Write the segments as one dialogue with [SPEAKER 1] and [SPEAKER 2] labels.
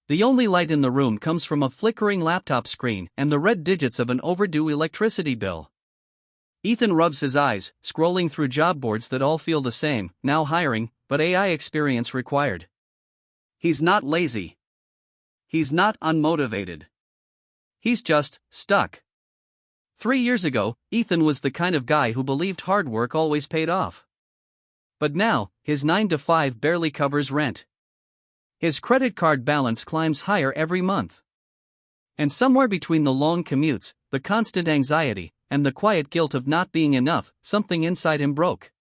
[SPEAKER 1] The only light in the room comes from a flickering laptop screen and the red digits of an overdue electricity bill. Ethan rubs his eyes, scrolling through job boards that all feel the same: now hiring, but AI experience required. He's not lazy. He's not unmotivated. He's just stuck. 3 years ago, Ethan was the kind of guy who believed hard work always paid off. But now, his 9 to 5 barely covers rent. His credit card balance climbs higher every month. And somewhere between the long commutes, the constant anxiety, and the quiet guilt of not being enough, something inside him broke.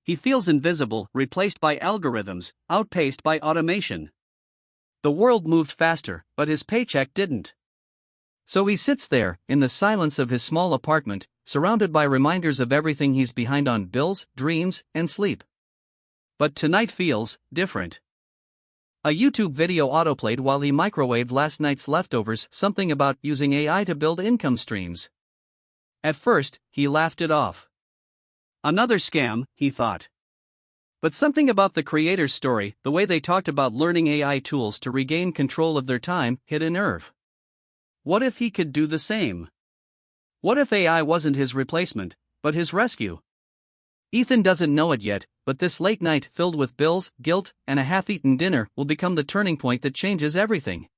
[SPEAKER 1] He feels invisible, replaced by algorithms, outpaced by automation. The world moved faster, but his paycheck didn't. So he sits there, in the silence of his small apartment, surrounded by reminders of everything he's behind on: bills, dreams, and sleep. But tonight feels different. A YouTube video autoplayed while he microwaved last night's leftovers, something about using AI to build income streams. At first, he laughed it off. Another scam, he thought. But something about the creator's story, the way they talked about learning AI tools to regain control of their time, hit a nerve. What if he could do the same? What if AI wasn't his replacement, but his rescue? Ethan doesn't know it yet, but this late night filled with bills, guilt, and a half-eaten dinner will become the turning point that changes everything.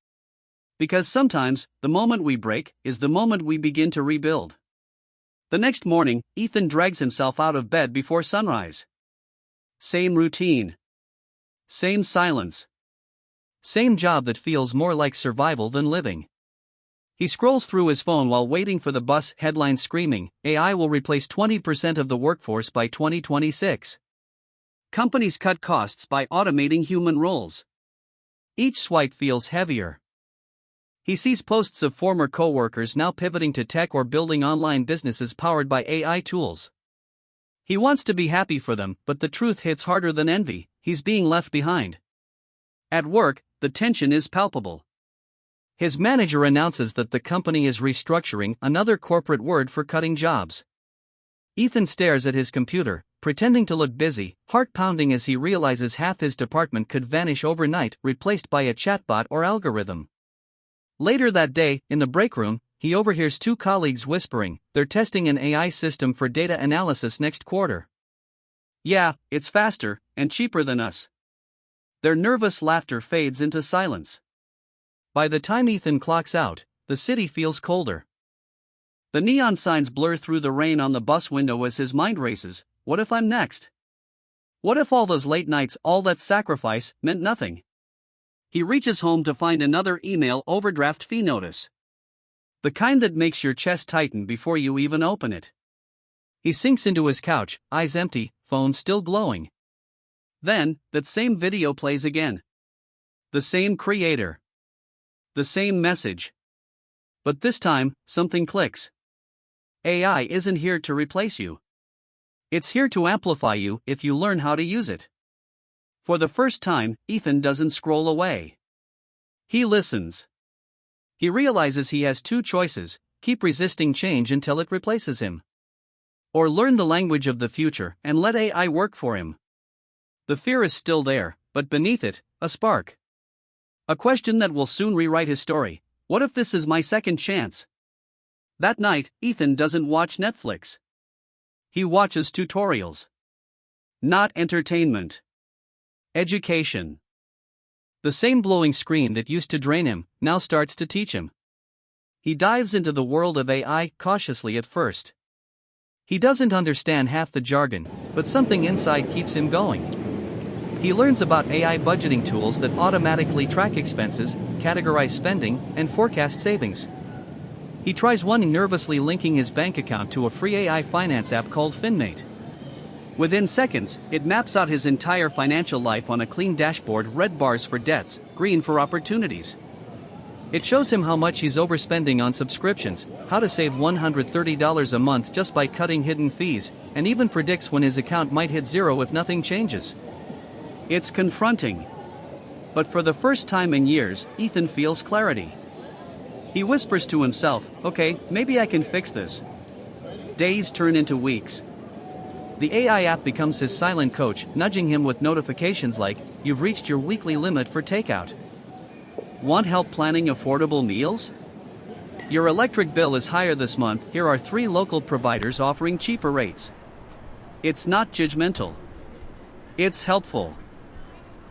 [SPEAKER 1] Because sometimes, the moment we break is the moment we begin to rebuild. The next morning, Ethan drags himself out of bed before sunrise. Same routine. Same silence. Same job that feels more like survival than living. He scrolls through his phone while waiting for the bus, headlines screaming, AI will replace 20% of the workforce by 2026. Companies cut costs by automating human roles. Each swipe feels heavier. He sees posts of former co-workers now pivoting to tech or building online businesses powered by AI tools. He wants to be happy for them, but the truth hits harder than envy: he's being left behind. At work, the tension is palpable. His manager announces that the company is restructuring, another corporate word for cutting jobs. Ethan stares at his computer, pretending to look busy, heart pounding as he realizes half his department could vanish overnight, replaced by a chatbot or algorithm. Later that day, in the break room, he overhears two colleagues whispering, they're testing an AI system for data analysis next quarter. Yeah, it's faster and cheaper than us. Their nervous laughter fades into silence. By the time Ethan clocks out, the city feels colder. The neon signs blur through the rain on the bus window as his mind races. What if I'm next? What if all those late nights, all that sacrifice, meant nothing? He reaches home to find another email overdraft fee notice. The kind that makes your chest tighten before you even open it. He sinks into his couch, eyes empty, phone still glowing. Then, that same video plays again. The same creator. The same message. But this time, something clicks. AI isn't here to replace you. It's here to amplify you if you learn how to use it. For the first time, Ethan doesn't scroll away. He listens. He realizes he has two choices: keep resisting change until it replaces him, or learn the language of the future and let AI work for him. The fear is still there, but beneath it, a spark. A question that will soon rewrite his story: what if this is my second chance? That night, Ethan doesn't watch Netflix. He watches tutorials. Not entertainment. Education. The same glowing screen that used to drain him, now starts to teach him. He dives into the world of AI, cautiously at first. He doesn't understand half the jargon, but something inside keeps him going. He learns about AI budgeting tools that automatically track expenses, categorize spending, and forecast savings. He tries one, nervously linking his bank account to a free AI finance app called FinMate. Within seconds, it maps out his entire financial life on a clean dashboard: red bars for debts, green for opportunities. It shows him how much he's overspending on subscriptions, how to save $130 a month just by cutting hidden fees, and even predicts when his account might hit zero if nothing changes. It's confronting. But for the first time in years, Ethan feels clarity. He whispers to himself, okay, maybe I can fix this. Days turn into weeks. The AI app becomes his silent coach, nudging him with notifications like, you've reached your weekly limit for takeout. Want help planning affordable meals? Your electric bill is higher this month. Here are 3 local providers offering cheaper rates. It's not judgmental. It's helpful.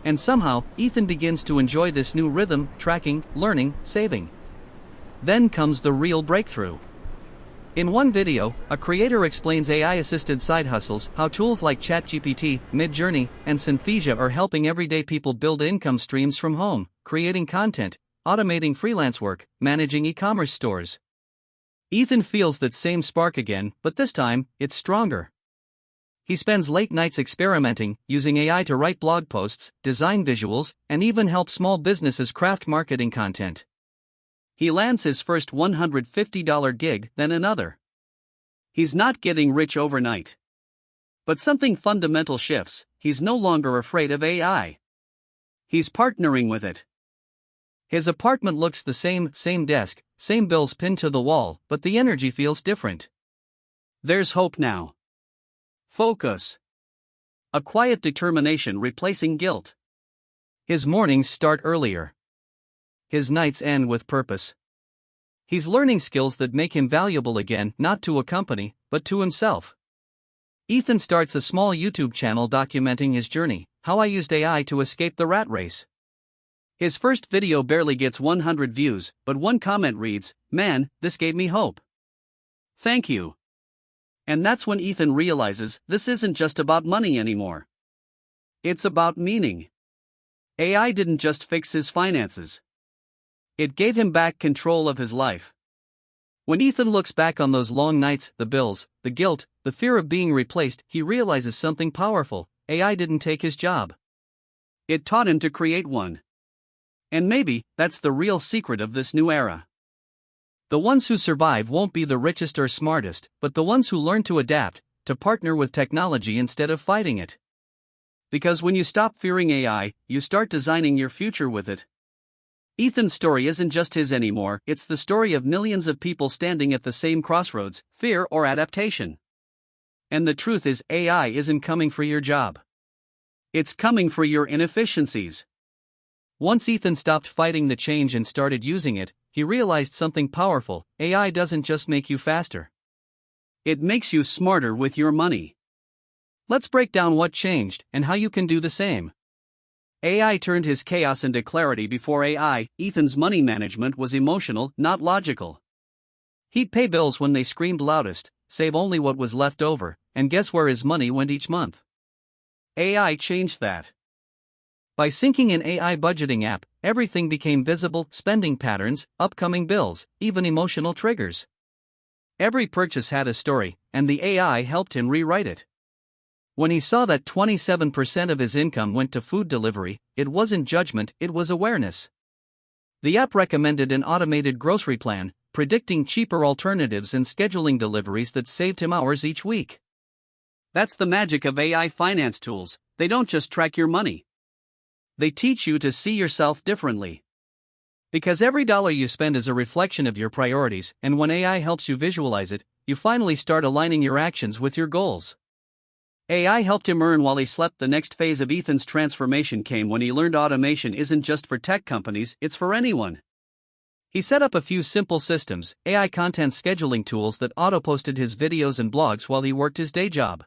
[SPEAKER 1] And somehow, Ethan begins to enjoy this new rhythm: tracking, learning, saving. Then comes the real breakthrough. In one video, a creator explains AI-assisted side hustles, how tools like ChatGPT, Midjourney, and Synthesia are helping everyday people build income streams from home, creating content, automating freelance work, managing e-commerce stores. Ethan feels that same spark again, but this time, it's stronger. He spends late nights experimenting, using AI to write blog posts, design visuals, and even help small businesses craft marketing content. He lands his first $150 gig, then another. He's not getting rich overnight. But something fundamental shifts. He's no longer afraid of AI. He's partnering with it. His apartment looks the same desk, same bills pinned to the wall, but the energy feels different. There's hope now. Focus. A quiet determination replacing guilt. His mornings start earlier. His nights end with purpose. He's learning skills that make him valuable again, not to a company, but to himself. Ethan starts a small YouTube channel documenting his journey, how I used AI to escape the rat race. His first video barely gets 100 views, but one comment reads, "Man, this gave me hope. Thank you." And that's when Ethan realizes this isn't just about money anymore. It's about meaning. AI didn't just fix his finances. It gave him back control of his life. When Ethan looks back on those long nights, the bills, the guilt, the fear of being replaced, he realizes something powerful: AI didn't take his job. It taught him to create one. And maybe that's the real secret of this new era. The ones who survive won't be the richest or smartest, but the ones who learn to adapt, to partner with technology instead of fighting it. Because when you stop fearing AI, you start designing your future with it. Ethan's story isn't just his anymore, it's the story of millions of people standing at the same crossroads: fear or adaptation. And the truth is, AI isn't coming for your job. It's coming for your inefficiencies. Once Ethan stopped fighting the change and started using it, he realized something powerful: AI doesn't just make you faster. It makes you smarter with your money. Let's break down what changed and how you can do the same. AI turned his chaos into clarity. Before AI, Ethan's money management was emotional, not logical. He'd pay bills when they screamed loudest, save only what was left over, and guess where his money went each month. AI changed that. By syncing an AI budgeting app, everything became visible: spending patterns, upcoming bills, even emotional triggers. Every purchase had a story, and the AI helped him rewrite it. When he saw that 27% of his income went to food delivery, it wasn't judgment, it was awareness. The app recommended an automated grocery plan, predicting cheaper alternatives and scheduling deliveries that saved him hours each week. That's the magic of AI finance tools. They don't just track your money. They teach you to see yourself differently. Because every dollar you spend is a reflection of your priorities, and when AI helps you visualize it, you finally start aligning your actions with your goals. AI helped him earn while he slept. The next phase of Ethan's transformation came when he learned automation isn't just for tech companies, it's for anyone. He set up a few simple systems: AI content scheduling tools that auto-posted his videos and blogs while he worked his day job.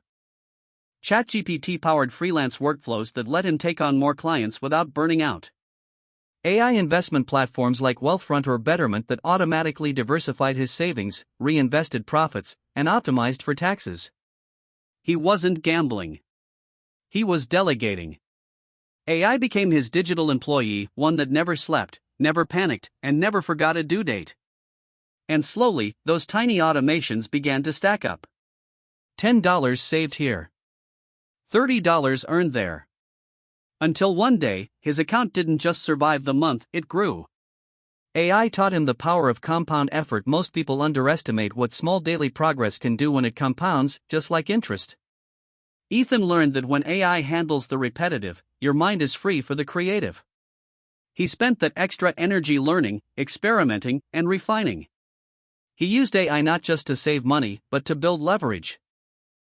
[SPEAKER 1] ChatGPT-powered freelance workflows that let him take on more clients without burning out. AI investment platforms like Wealthfront or Betterment that automatically diversified his savings, reinvested profits, and optimized for taxes. He wasn't gambling. He was delegating. AI became his digital employee, one that never slept, never panicked, and never forgot a due date. And slowly, those tiny automations began to stack up. $10 saved here. $30 earned there. Until one day, his account didn't just survive the month, it grew. AI taught him the power of compound effort. Most people underestimate what small daily progress can do when it compounds, just like interest. Ethan learned that when AI handles the repetitive, your mind is free for the creative. He spent that extra energy learning, experimenting, and refining. He used AI not just to save money, but to build leverage.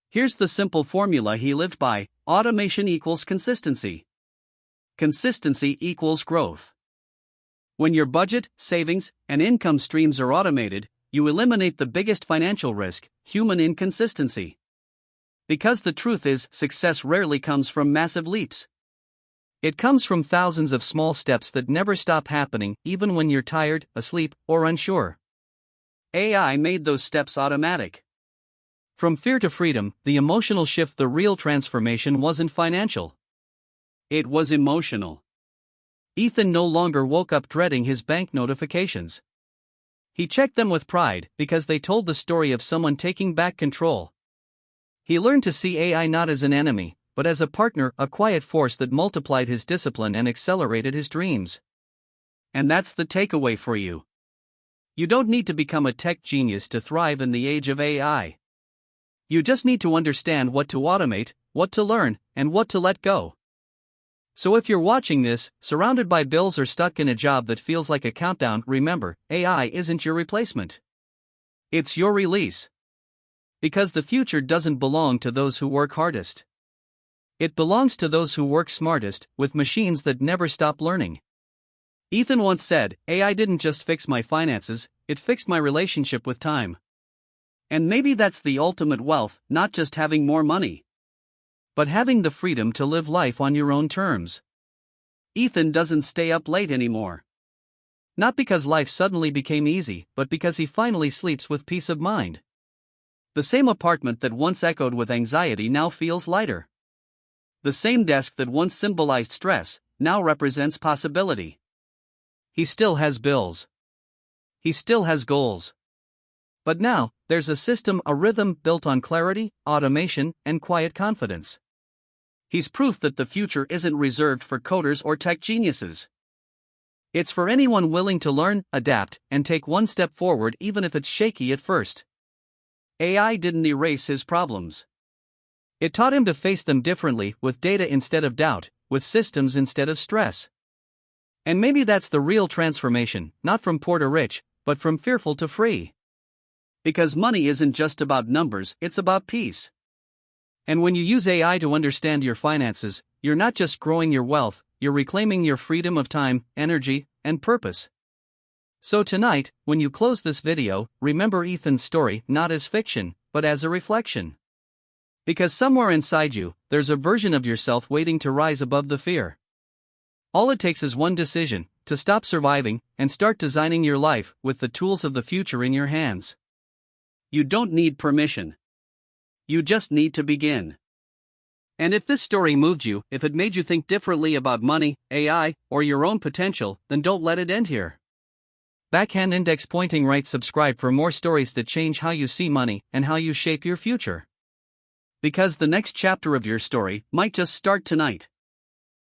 [SPEAKER 1] Here's the simple formula he lived by: automation equals consistency. Consistency equals growth. When your budget, savings, and income streams are automated, you eliminate the biggest financial risk: human inconsistency. Because the truth is, success rarely comes from massive leaps. It comes from thousands of small steps that never stop happening, even when you're tired, asleep, or unsure. AI made those steps automatic. From fear to freedom, the emotional shift. The real transformation wasn't financial. It was emotional. Ethan no longer woke up dreading his bank notifications. He checked them with pride, because they told the story of someone taking back control. He learned to see AI not as an enemy, but as a partner, a quiet force that multiplied his discipline and accelerated his dreams. And that's the takeaway for you. You don't need to become a tech genius to thrive in the age of AI. You just need to understand what to automate, what to learn, and what to let go. So if you're watching this, surrounded by bills or stuck in a job that feels like a countdown, remember, AI isn't your replacement. It's your release. Because the future doesn't belong to those who work hardest. It belongs to those who work smartest, with machines that never stop learning. Ethan once said, "AI didn't just fix my finances, it fixed my relationship with time." And maybe that's the ultimate wealth, not just having more money, but having the freedom to live life on your own terms. Ethan doesn't stay up late anymore. Not because life suddenly became easy, but because he finally sleeps with peace of mind. The same apartment that once echoed with anxiety now feels lighter. The same desk that once symbolized stress now represents possibility. He still has bills. He still has goals. But now, there's a system, a rhythm built on clarity, automation, and quiet confidence. He's proof that the future isn't reserved for coders or tech geniuses. It's for anyone willing to learn, adapt, and take one step forward even if it's shaky at first. AI didn't erase his problems. It taught him to face them differently, with data instead of doubt, with systems instead of stress. And maybe that's the real transformation, not from poor to rich, but from fearful to free. Because money isn't just about numbers, it's about peace. And when you use AI to understand your finances, you're not just growing your wealth, you're reclaiming your freedom of time, energy, and purpose. So tonight, when you close this video, remember Ethan's story not as fiction, but as a reflection. Because somewhere inside you, there's a version of yourself waiting to rise above the fear. All it takes is one decision: to stop surviving and start designing your life with the tools of the future in your hands. You don't need permission. You just need to begin. And if this story moved you, if it made you think differently about money, AI, or your own potential, then don't let it end here. Backhand index pointing right. Subscribe for more stories that change how you see money and how you shape your future. Because the next chapter of your story might just start tonight.